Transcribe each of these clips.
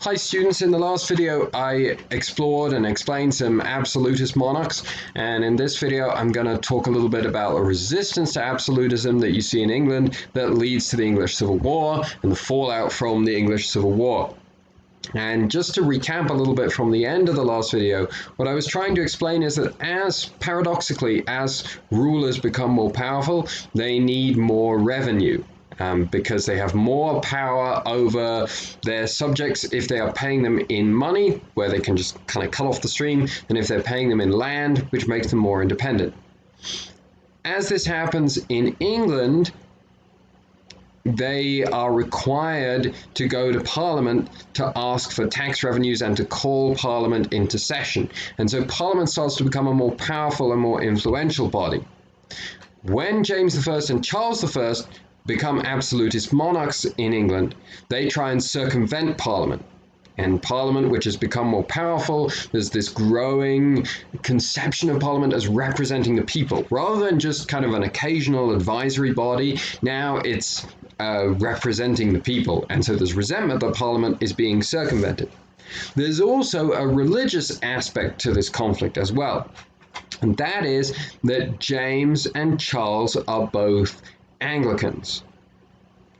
Hi students, in the last video I explored and explained some absolutist monarchs, and in this video I'm going to talk a little bit about a resistance to absolutism that you see in England that leads to the English Civil War and the fallout from the English Civil War. And just to recap a little bit from the end of the last video, what I was trying to explain is that paradoxically, as rulers become more powerful, they need more revenue. Because they have more power over their subjects if they are paying them in money, where they can just kind of cut off the stream, than if they're paying them in land, which makes them more independent. As this happens in England, they are required to go to Parliament to ask for tax revenues and to call Parliament into session. And so Parliament starts to become a more powerful and more influential body. When James I and Charles I become absolutist monarchs in England, they try and circumvent Parliament. And Parliament, which has become more powerful, there's this growing conception of Parliament as representing the people. Rather than just kind of an occasional advisory body, now it's representing the people. And so there's resentment that Parliament is being circumvented. There's also a religious aspect to this conflict as well. And that is that James and Charles are both Anglicans.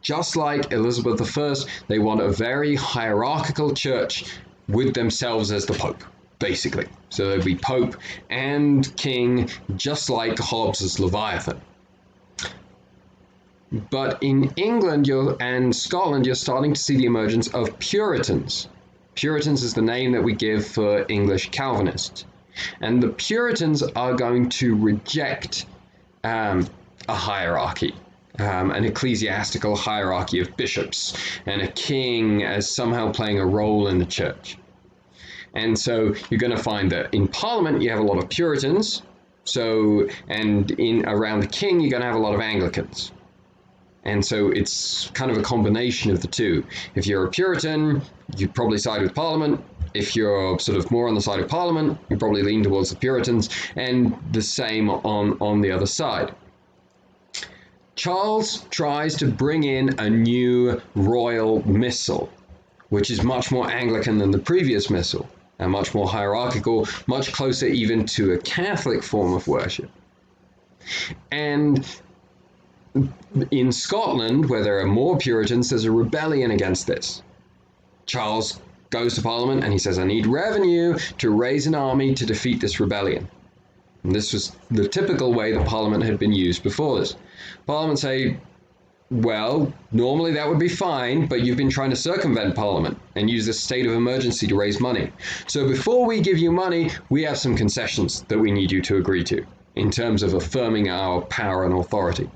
Just like Elizabeth I, they want a very hierarchical church with themselves as the Pope, basically. So there'd be Pope and King, just like Hobbes's Leviathan. But in England and Scotland, you're starting to see the emergence of Puritans. Puritans is the name that we give for English Calvinists. And the Puritans are going to reject a hierarchy. An ecclesiastical hierarchy of bishops and a king as somehow playing a role in the church. And so you're going to find that in Parliament you have a lot of Puritans, and in around the king you're going to have a lot of Anglicans. And so it's kind of a combination of the two. If you're a Puritan, you probably side with Parliament. If you're sort of more on the side of Parliament, you probably lean towards the Puritans, and the same on the other side. Charles tries to bring in a new royal missal, which is much more Anglican than the previous missal, and much more hierarchical, much closer even to a Catholic form of worship. And in Scotland, where there are more Puritans, there's a rebellion against this. Charles goes to Parliament and he says, I need revenue to raise an army to defeat this rebellion. And this was the typical way that Parliament had been used before this. Parliament say, well, normally that would be fine, but you've been trying to circumvent Parliament and use this state of emergency to raise money. So before we give you money, we have some concessions that we need you to agree to in terms of affirming our power and authority.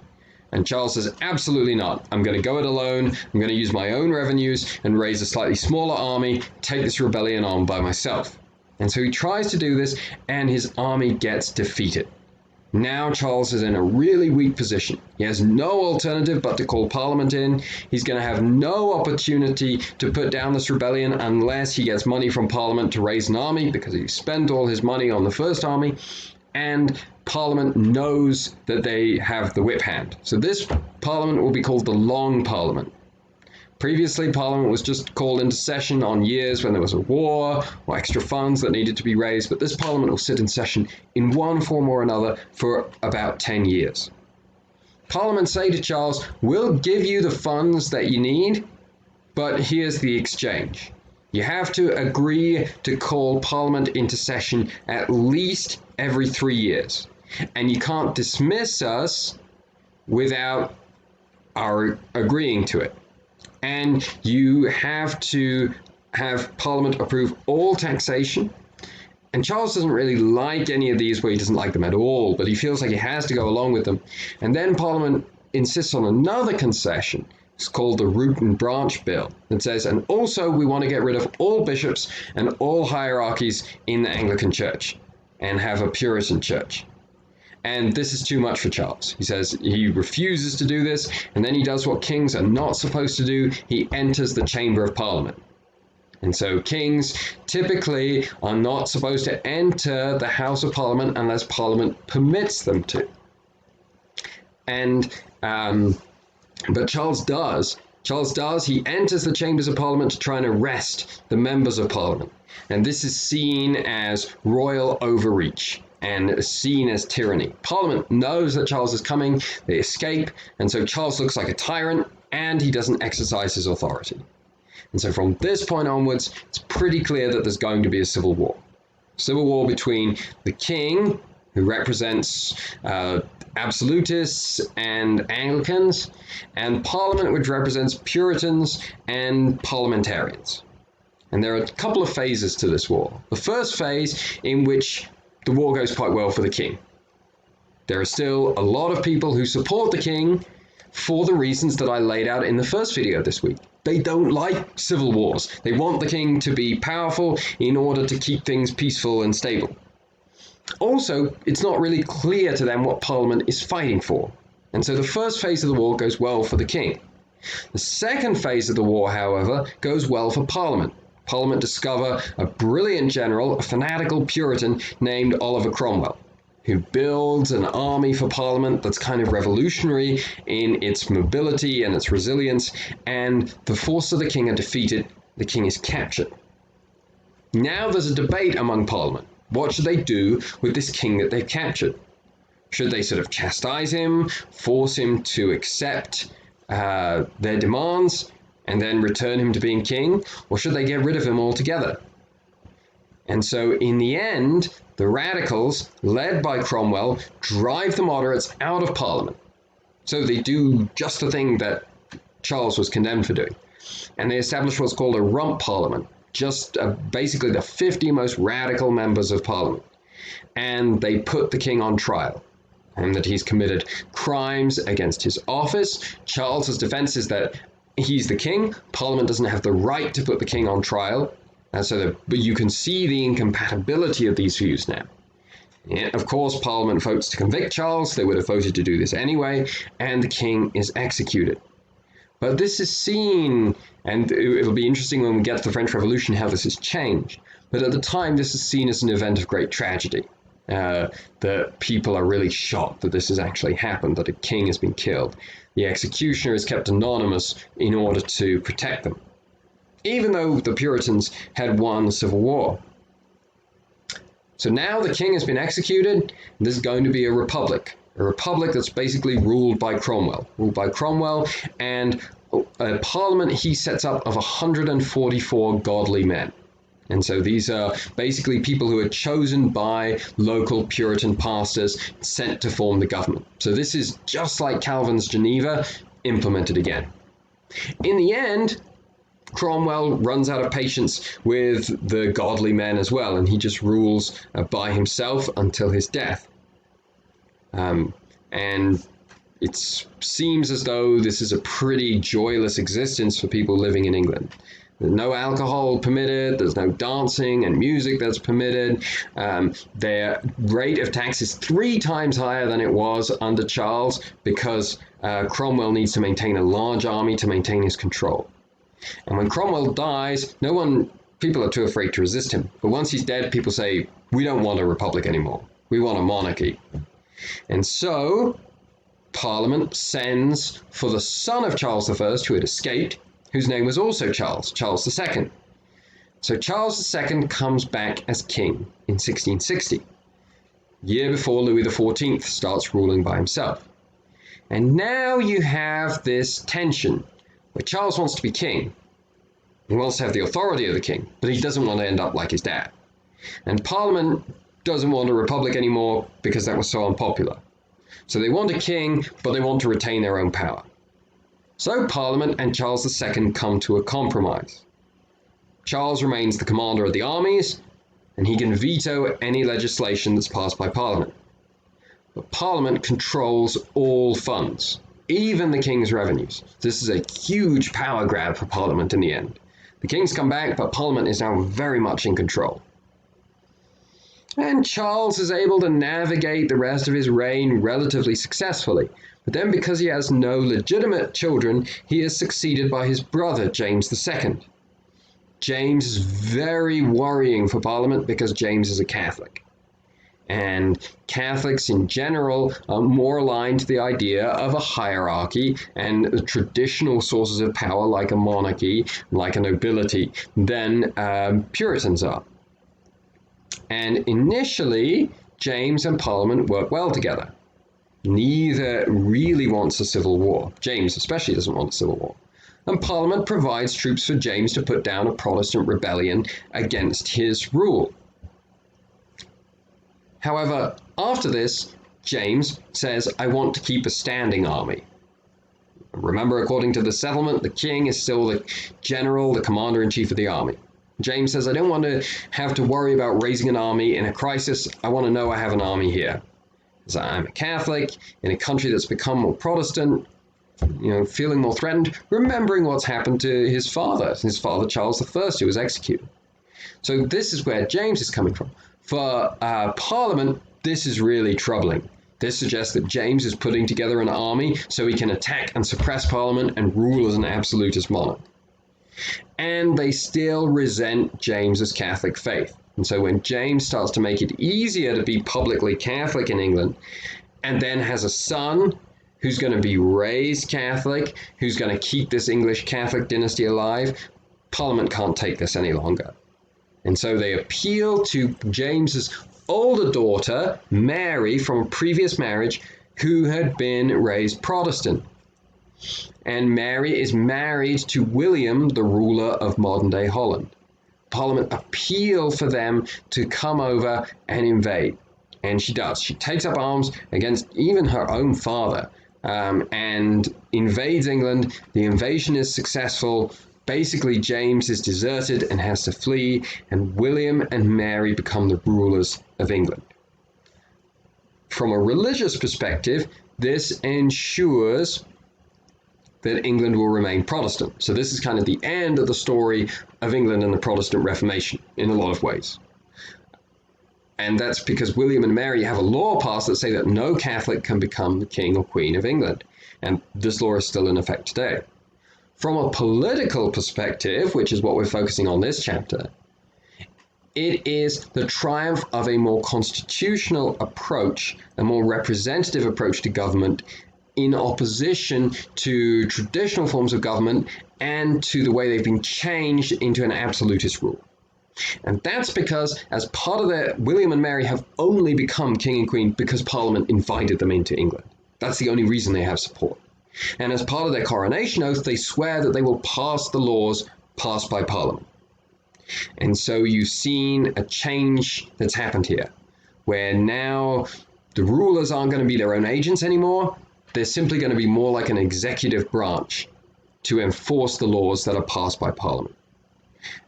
And Charles says, absolutely not. I'm going to go it alone. I'm going to use my own revenues and raise a slightly smaller army, take this rebellion on by myself. And so he tries to do this, and his army gets defeated. Now Charles is in a really weak position. He has no alternative but to call Parliament in. He's going to have no opportunity to put down this rebellion unless he gets money from Parliament to raise an army, because he spent all his money on the first army, and Parliament knows that they have the whip hand. So this Parliament will be called the Long Parliament. Previously, Parliament was just called into session on years when there was a war or extra funds that needed to be raised, but this Parliament will sit in session in one form or another for about 10 years. Parliament say to Charles, we'll give you the funds that you need, but here's the exchange. You have to agree to call Parliament into session at least every 3 years, and you can't dismiss us without our agreeing to it. And you have to have Parliament approve all taxation. And Charles doesn't really like any of these, well, he doesn't like them at all, but he feels like he has to go along with them. And then Parliament insists on another concession. It's called the Root and Branch Bill. It says, and also we want to get rid of all bishops and all hierarchies in the Anglican Church and have a Puritan church. And this is too much for Charles. He says he refuses to do this, and then he does what kings are not supposed to do. He enters the chamber of Parliament. And so kings typically are not supposed to enter the House of Parliament unless Parliament permits them to. But Charles does, Charles does. He enters the chambers of Parliament to try and arrest the members of Parliament. And this is seen as royal overreach and seen as tyranny. Parliament knows that Charles is coming, they escape, and so Charles looks like a tyrant and he doesn't exercise his authority. And so from this point onwards, it's pretty clear that there's going to be a civil war. Civil war between the king, who represents absolutists and Anglicans, and Parliament, which represents Puritans and parliamentarians. And there are a couple of phases to this war. The first phase, in which the war goes quite well for the king. There are still a lot of people who support the king for the reasons that I laid out in the first video this week. They don't like civil wars. They want the king to be powerful in order to keep things peaceful and stable. Also, it's not really clear to them what Parliament is fighting for. And so the first phase of the war goes well for the king. The second phase of the war, however, goes well for Parliament. Parliament discover a brilliant general, a fanatical Puritan named Oliver Cromwell, who builds an army for Parliament that's kind of revolutionary in its mobility and its resilience, and the forces of the king are defeated, the king is captured. Now there's a debate among Parliament. What should they do with this king that they've captured? Should they sort of chastise him, force him to accept their demands, and then return him to being king, or should they get rid of him altogether? And so in the end, the radicals, led by Cromwell, drive the moderates out of Parliament. So they do just the thing that Charles was condemned for doing. And they establish what's called a rump parliament, just basically the 50 most radical members of Parliament. And they put the king on trial, and that he's committed crimes against his office. Charles's defense is that he's the king. Parliament doesn't have the right to put the king on trial. But you can see the incompatibility of these views now. Yeah, of course, Parliament votes to convict Charles. They would have voted to do this anyway, and the king is executed. But this is seen, and it'll be interesting when we get to the French Revolution how this has changed. But at the time, this is seen as an event of great tragedy. That people are really shocked that this has actually happened, that a king has been killed. The executioner is kept anonymous in order to protect them, even though the Puritans had won the Civil War. So now the king has been executed. There's going to be a republic that's basically ruled by Cromwell. And a parliament he sets up of 144 godly men. And so these are basically people who are chosen by local Puritan pastors, sent to form the government. So this is just like Calvin's Geneva, implemented again. In the end, Cromwell runs out of patience with the godly men as well, and he just rules by himself until his death. And it seems as though this is a pretty joyless existence for people living in England. There's no alcohol permitted, there's no dancing and music that's permitted. Their rate of tax is 3 times higher than it was under Charles, because Cromwell needs to maintain a large army to maintain his control. And when Cromwell dies, people are too afraid to resist him. But once he's dead, people say, we don't want a republic anymore. We want a monarchy. And so Parliament sends for the son of Charles I, who had escaped, whose name was also Charles II. So Charles II comes back as king in 1660, year before Louis XIV starts ruling by himself. And now you have this tension where Charles wants to be king. He wants to have the authority of the king, but he doesn't want to end up like his dad. And Parliament doesn't want a republic anymore because that was so unpopular. So they want a king, but they want to retain their own power. So Parliament and Charles II come to a compromise. Charles remains the commander of the armies, and he can veto any legislation that's passed by Parliament. But Parliament controls all funds, even the king's revenues. This is a huge power grab for Parliament in the end. The king's come back, but Parliament is now very much in control. And Charles is able to navigate the rest of his reign relatively successfully. But then, because he has no legitimate children, he is succeeded by his brother, James II. James is very worrying for Parliament because James is a Catholic. And Catholics in general are more aligned to the idea of a hierarchy and traditional sources of power like a monarchy, like a nobility, than Puritans are. And initially, James and Parliament work well together. Neither really wants a civil war. James especially doesn't want a civil war. And Parliament provides troops for James to put down a Protestant rebellion against his rule. However, after this, James says, I want to keep a standing army. Remember, according to the settlement, the king is still the general, the commander-in-chief of the army. James says, I don't want to have to worry about raising an army in a crisis. I want to know I have an army here. So I'm a Catholic in a country that's become more Protestant, feeling more threatened, remembering what's happened to his father Charles I, who was executed. So this is where James is coming from. For Parliament, this is really troubling. This suggests that James is putting together an army so he can attack and suppress Parliament and rule as an absolutist monarch. And they still resent James's Catholic faith. And so when James starts to make it easier to be publicly Catholic in England, and then has a son who's going to be raised Catholic, who's going to keep this English Catholic dynasty alive, Parliament can't take this any longer. And so they appeal to James's older daughter, Mary, from a previous marriage, who had been raised Protestant. And Mary is married to William, the ruler of modern-day Holland. Parliament appeal for them to come over and invade. And she does. She takes up arms against even her own father and invades England. The invasion is successful. Basically, James is deserted and has to flee, and William and Mary become the rulers of England. From a religious perspective, this ensures that England will remain Protestant. So this is kind of the end of the story of England and the Protestant Reformation in a lot of ways. And that's because William and Mary have a law passed that say that no Catholic can become the king or queen of England. And this law is still in effect today. From a political perspective, which is what we're focusing on this chapter, it is the triumph of a more constitutional approach, a more representative approach to government in opposition to traditional forms of government and to the way they've been changed into an absolutist rule. And that's because as part of their, William and Mary have only become king and queen because Parliament invited them into England. That's the only reason they have support. And as part of their coronation oath, they swear that they will pass the laws passed by Parliament. And so you've seen a change that's happened here, where now the rulers aren't going to be their own agents anymore. They're simply going to be more like an executive branch to enforce the laws that are passed by Parliament.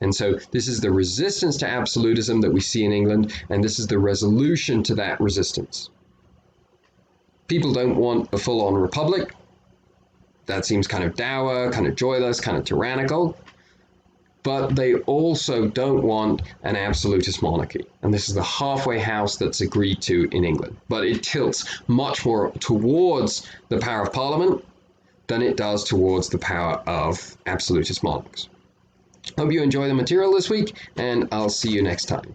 And so this is the resistance to absolutism that we see in England, and this is the resolution to that resistance. People don't want a full-on republic. That seems kind of dour, kind of joyless, kind of tyrannical. But they also don't want an absolutist monarchy. And this is the halfway house that's agreed to in England. But it tilts much more towards the power of Parliament than it does towards the power of absolutist monarchs. Hope you enjoy the material this week, and I'll see you next time.